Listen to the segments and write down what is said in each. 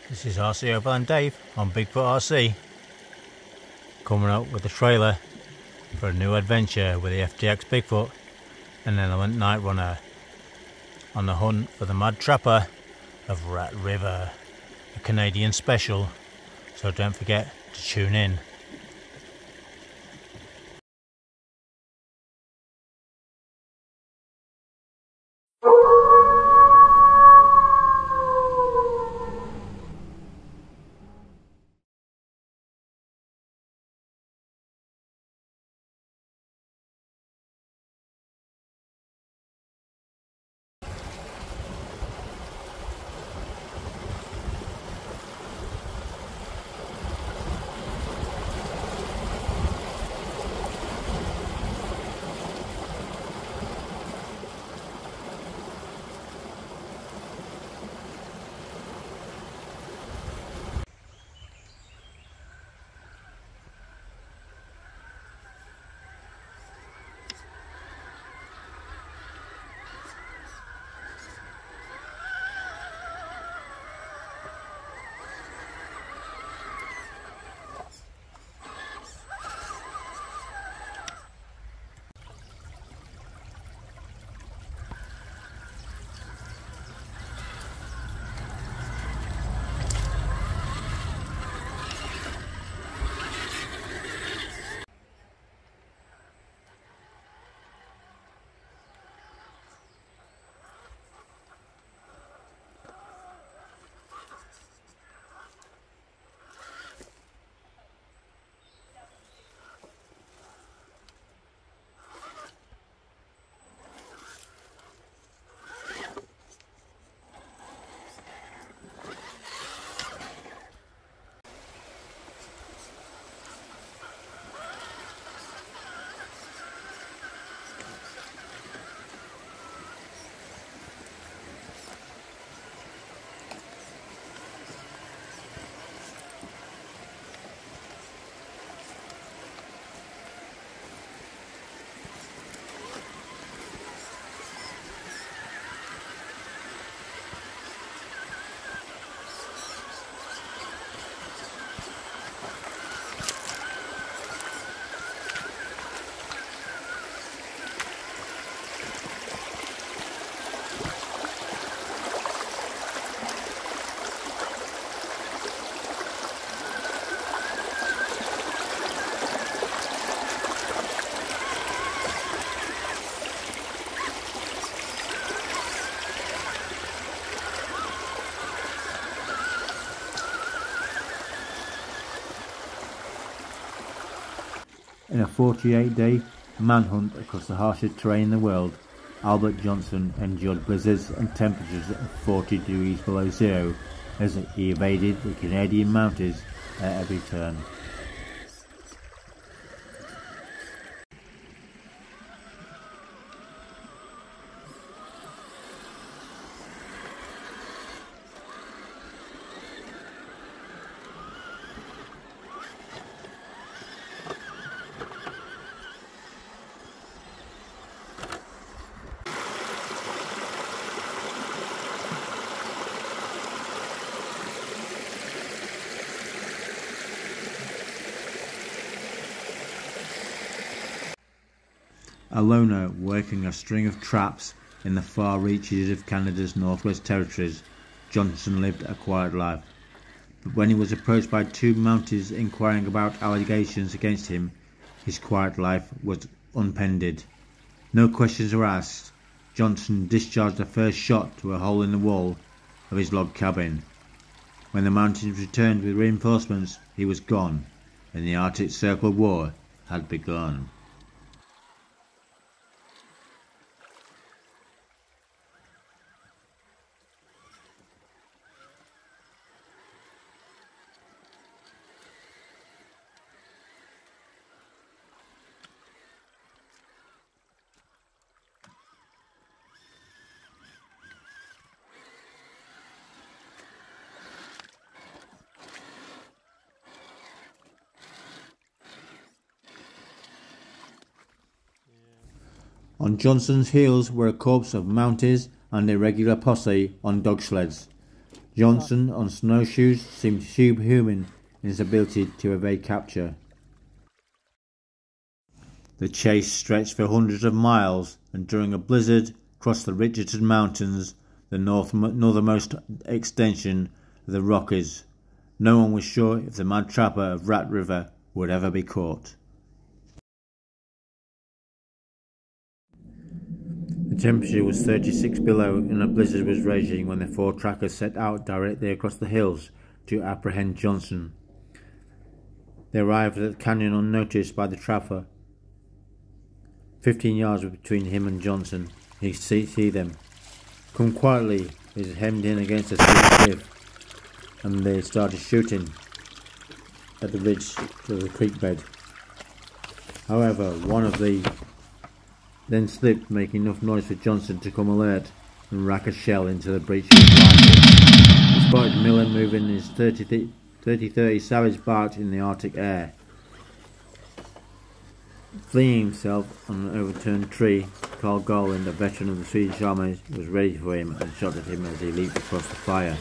This is RC Overland Dave on Bigfoot RC, coming up with a trailer for a new adventure with the FTX Bigfoot and Element Night Runner on the hunt for the Mad Trapper of Rat River, a Canadian special, so don't forget to tune in. In a 48-day manhunt across the harshest terrain in the world, Albert Johnson endured blizzards and temperatures of 40 degrees below zero as he evaded the Canadian mountains at every turn. A loner working a string of traps in the far reaches of Canada's Northwest Territories, Johnson lived a quiet life. But when he was approached by two Mounties inquiring about allegations against him, his quiet life was unpended. No questions were asked. Johnson discharged the first shot to a hole in the wall of his log cabin. When the Mounties returned with reinforcements, he was gone, and the Arctic Circle War had begun. On Johnson's heels were a corps of Mounties and a regular posse on dog sleds. Johnson, on snowshoes, seemed subhuman in his ability to evade capture. The chase stretched for hundreds of miles, and during a blizzard crossed the Richardson Mountains, the northernmost extension of the Rockies. No one was sure if the mad trapper of Rat River would ever be caught. The temperature was 36 below and a blizzard was raging when the four trackers set out directly across the hills to apprehend Johnson. They arrived at the canyon unnoticed by the trapper. 15 yards were between him and Johnson. He could see them. Come quietly, he was hemmed in against a steep cliff, and they started shooting at the ridge of the creek bed. However, one of the then slipped, making enough noise for Johnson to come alert and rack a shell into the breech of his rifle. He spotted Miller moving his 30-30 Savage barked in the Arctic air. Flinging himself on an overturned tree, Carl Garland, a veteran of the Swedish army, was ready for him and shot at him as he leaped across the fire.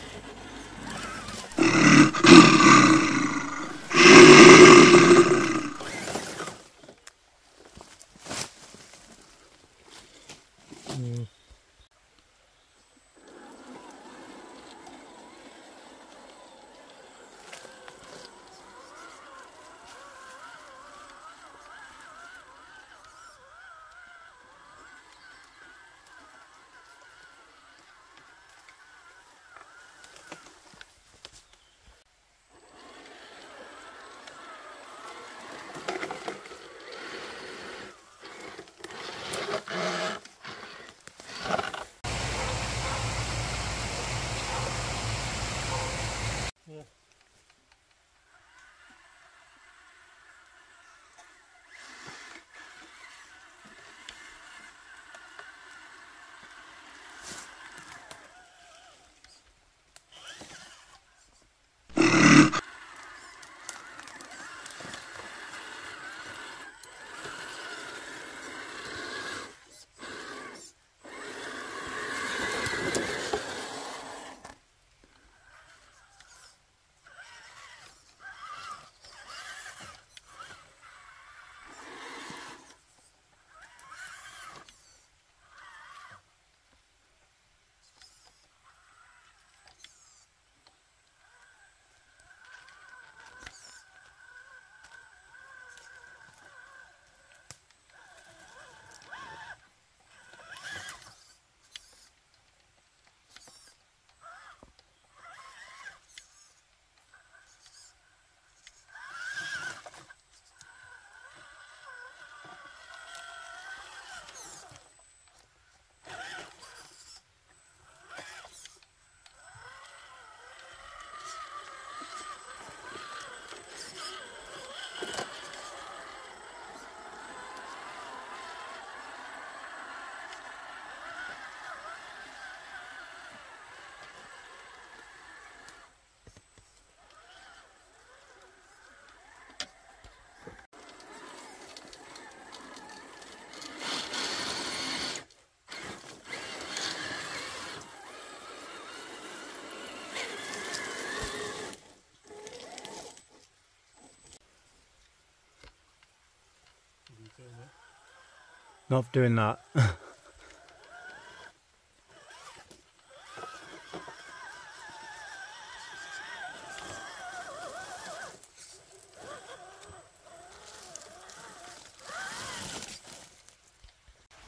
Not doing that.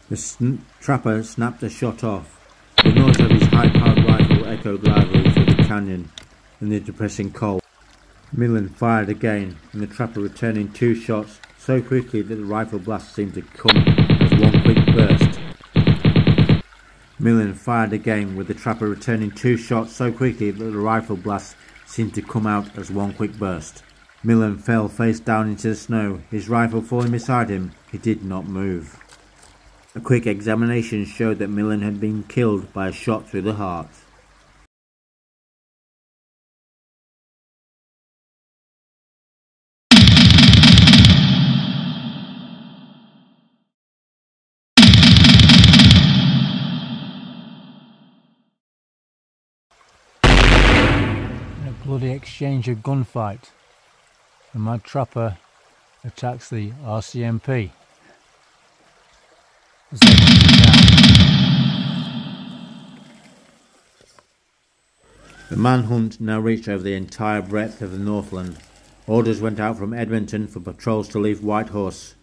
The trapper snapped a shot off. The noise of his high-powered rifle echoed loudly through the canyon in the depressing cold. Millen fired again, and the trapper returning two shots so quickly that the rifle blast seemed to come as one quick burst. Millen fired again, with the trapper returning two shots so quickly that the rifle blast seemed to come out as one quick burst. Millen fell face down into the snow. His rifle falling beside him, he did not move. A quick examination showed that Millen had been killed by a shot through the heart. bloody exchange of gunfight. The Mad Trapper attacks the RCMP as they hunt him down. The manhunt now reached over the entire breadth of the Northland. Orders went out from Edmonton for patrols to leave Whitehorse,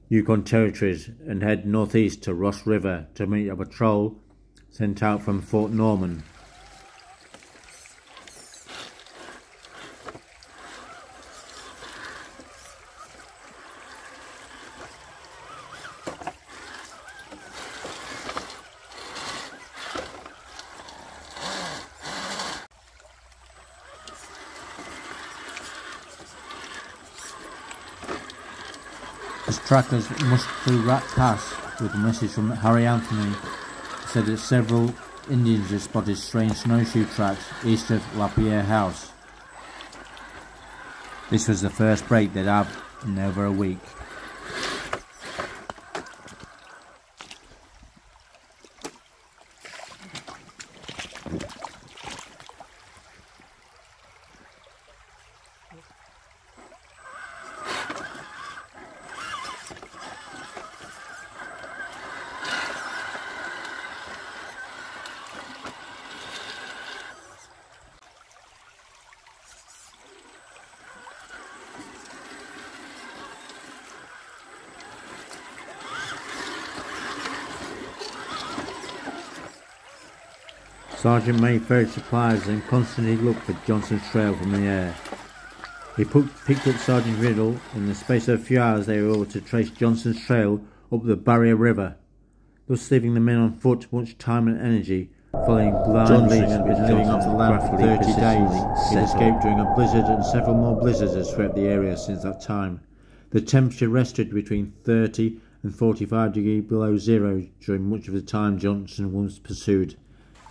Yukon Territories, and head northeast to Ross River to meet a patrol sent out from Fort Norman. As trackers mushed through Rat Pass with a message from Harry Anthony, said that several Indians had spotted strange snowshoe tracks east of Lapierre House. This was the first break they'd had in over a week. Sergeant May ferried supplies and constantly looked for Johnson's trail from the air. He picked up Sergeant Riddle. In the space of a few hours they were able to trace Johnson's trail up the Barrier River, thus leaving the men on foot much time and energy, following blind leads. Had been living off the land for 30 days. He escaped during a blizzard, and several more blizzards had swept the area since that time. The temperature rested between 30 and 45 degrees below zero during much of the time Johnson was pursued.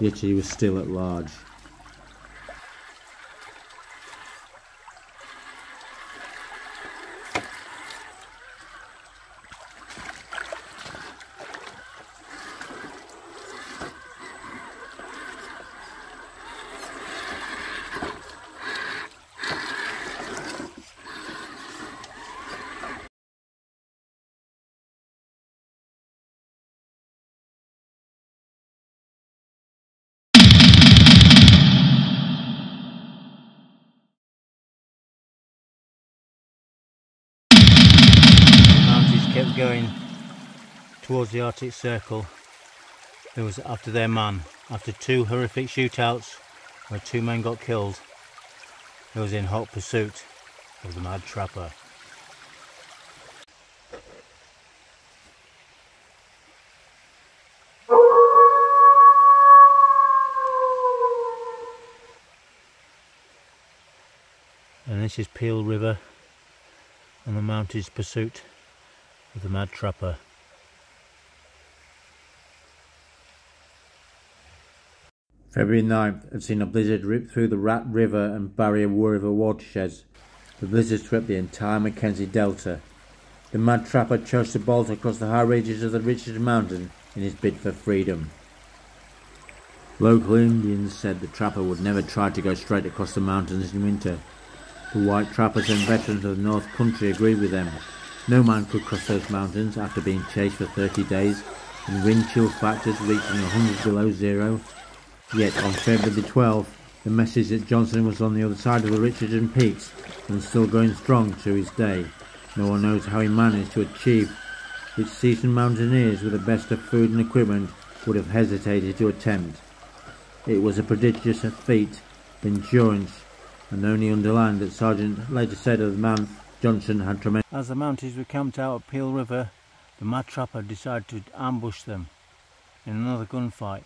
Yet he was still at large. Kept going towards the Arctic Circle. It was after their man. After two horrific shootouts where two men got killed, it was in hot pursuit of the Mad Trapper. And this is Peel River and the Mounties' pursuit of the Mad Trapper. February 9th had seen a blizzard rip through the Rat River and Barrier River watersheds. The blizzard swept the entire Mackenzie Delta. The Mad Trapper chose to bolt across the high ridges of the Richard Mountain in his bid for freedom. Local Indians said the trapper would never try to go straight across the mountains in winter. The white trappers and veterans of the North Country agreed with them. No man could cross those mountains after being chased for 30 days and wind chill factors reaching 100 below zero. Yet on February 12th, the message that Johnson was on the other side of the Richardson Peaks and still going strong to his day. No one knows how he managed to achieve which seasoned mountaineers with the best of food and equipment would have hesitated to attempt. It was a prodigious feat of endurance, and only underlined that Sergeant later said of the man Johnson had tremendous. As the Mounties were camped out at Peel River, the Mad Trapper decided to ambush them in another gunfight.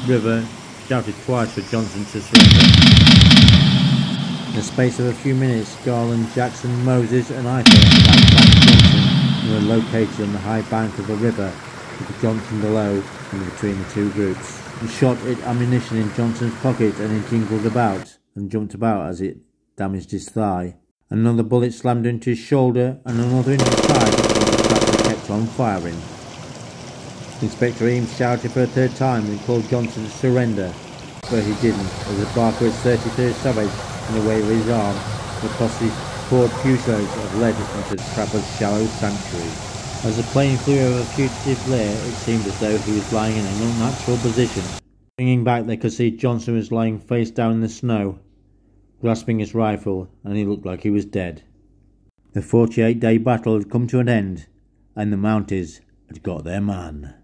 river, shouted twice for Johnson to surrender. In the space of a few minutes, Garland, Jackson, Moses and Ifer had outflanked Johnson and were located on the high bank of the river, with Johnson below and between the two groups. He shot ammunition in Johnson's pocket and it jingled about and jumped about as it damaged his thigh. Another bullet slammed into his shoulder and another into his thigh, but the trapper kept on firing. Inspector Eames shouted for a third time and called Johnson to surrender, but he didn't, as a barker with 33rd Savage in the way of his arm would possibly poured fusillades of lead into the trapper's shallow sanctuary. As the plane flew over the fugitive lair, it seemed as though he was lying in an unnatural position. Springing back, they could see Johnson was lying face down in the snow, grasping his rifle, and he looked like he was dead. The 48-day battle had come to an end, and the Mounties had got their man.